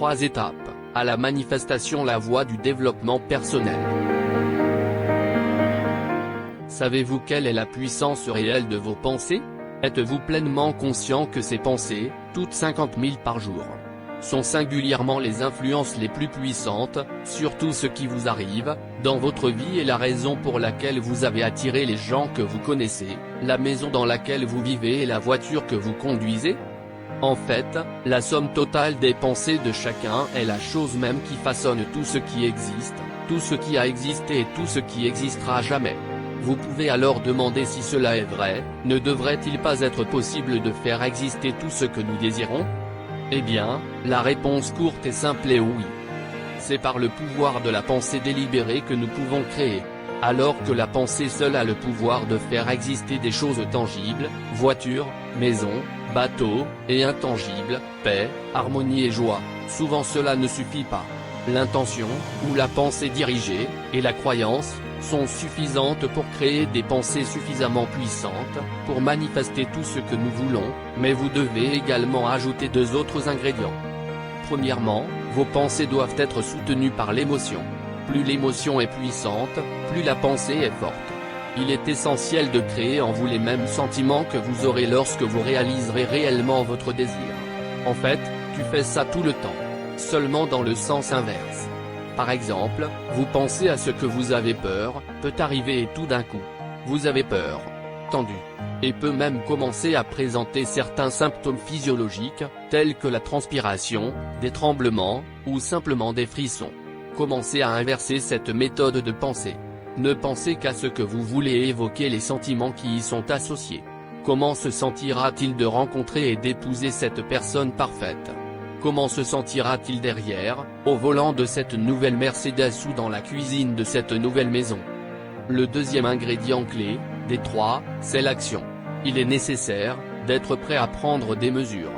3 étapes, à la manifestation, la voie du développement personnel. Savez-vous quelle est la puissance réelle de vos pensées? Êtes-vous pleinement conscient que ces pensées, toutes 50 000 par jour, sont singulièrement les influences les plus puissantes, sur tout ce qui vous arrive, dans votre vie et la raison pour laquelle vous avez attiré les gens que vous connaissez, la maison dans laquelle vous vivez et la voiture que vous conduisez? En fait, la somme totale des pensées de chacun est la chose même qui façonne tout ce qui existe, tout ce qui a existé et tout ce qui existera jamais. Vous pouvez alors demander si cela est vrai, ne devrait-il pas être possible de faire exister tout ce que nous désirons? Eh bien, la réponse courte et simple est oui. C'est par le pouvoir de la pensée délibérée que nous pouvons créer. Alors que la pensée seule a le pouvoir de faire exister des choses tangibles, voitures, maisons, bateaux, et intangibles, paix, harmonie et joie, souvent cela ne suffit pas. L'intention, ou la pensée dirigée, et la croyance, sont suffisantes pour créer des pensées suffisamment puissantes, pour manifester tout ce que nous voulons, mais vous devez également ajouter 2 autres ingrédients. Premièrement, vos pensées doivent être soutenues par l'émotion. Plus l'émotion est puissante, plus la pensée est forte. Il est essentiel de créer en vous les mêmes sentiments que vous aurez lorsque vous réaliserez réellement votre désir. En fait, tu fais ça tout le temps. Seulement dans le sens inverse. Par exemple, vous pensez à ce que vous avez peur, peut arriver et tout d'un coup, vous avez peur, tendu, et peut même commencer à présenter certains symptômes physiologiques, tels que la transpiration, des tremblements, ou simplement des frissons. Commencez à inverser cette méthode de pensée. Ne pensez qu'à ce que vous voulez et évoquez les sentiments qui y sont associés. Comment se sentira-t-il de rencontrer et d'épouser cette personne parfaite? Comment se sentira-t-il derrière, au volant de cette nouvelle Mercedes ou dans la cuisine de cette nouvelle maison? Le deuxième ingrédient clé, des 3, c'est l'action. Il est nécessaire, d'être prêt à prendre des mesures.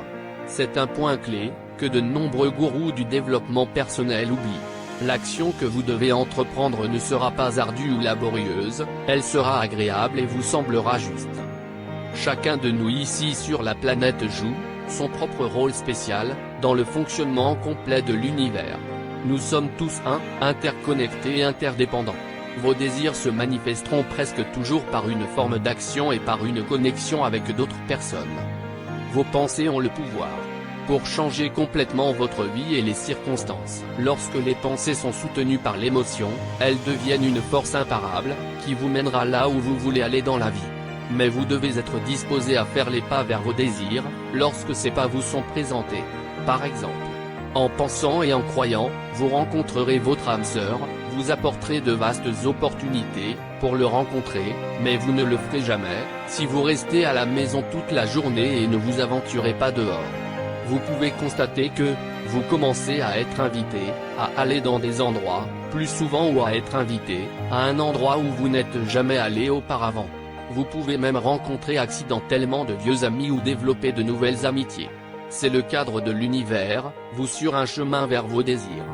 C'est un point clé, que de nombreux gourous du développement personnel oublient. L'action que vous devez entreprendre ne sera pas ardue ou laborieuse, elle sera agréable et vous semblera juste. Chacun de nous ici sur la planète joue son propre rôle spécial, dans le fonctionnement complet de l'univers. Nous sommes tous interconnectés et interdépendants. Vos désirs se manifesteront presque toujours par une forme d'action et par une connexion avec d'autres personnes. Vos pensées ont le pouvoir pour changer complètement votre vie et les circonstances. Lorsque les pensées sont soutenues par l'émotion, elles deviennent une force imparable, qui vous mènera là où vous voulez aller dans la vie. Mais vous devez être disposé à faire les pas vers vos désirs, lorsque ces pas vous sont présentés. Par exemple, en pensant et en croyant, vous rencontrerez votre âme sœur, vous apporterez de vastes opportunités, pour le rencontrer, mais vous ne le ferez jamais, si vous restez à la maison toute la journée et ne vous aventurez pas dehors. Vous pouvez constater que, vous commencez à être invité, à aller dans des endroits, plus souvent ou à être invité, à un endroit où vous n'êtes jamais allé auparavant. Vous pouvez même rencontrer accidentellement de vieux amis ou développer de nouvelles amitiés. C'est le cadre de l'univers, vous sur un chemin vers vos désirs.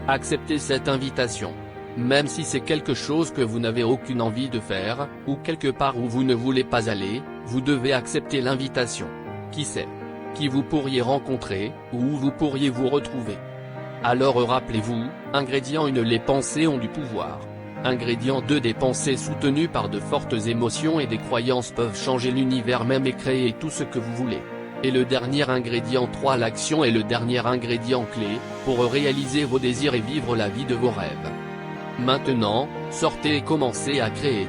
Acceptez cette invitation. Même si c'est quelque chose que vous n'avez aucune envie de faire, ou quelque part où vous ne voulez pas aller, vous devez accepter l'invitation. Qui sait qui vous pourriez rencontrer, ou où vous pourriez vous retrouver. Alors rappelez-vous, ingrédient 1 les pensées ont du pouvoir. Ingrédient 2 des pensées soutenues par de fortes émotions et des croyances peuvent changer l'univers même et créer tout ce que vous voulez. Et le dernier ingrédient 3 l'action est le dernier ingrédient clé, pour réaliser vos désirs et vivre la vie de vos rêves. Maintenant, sortez et commencez à créer.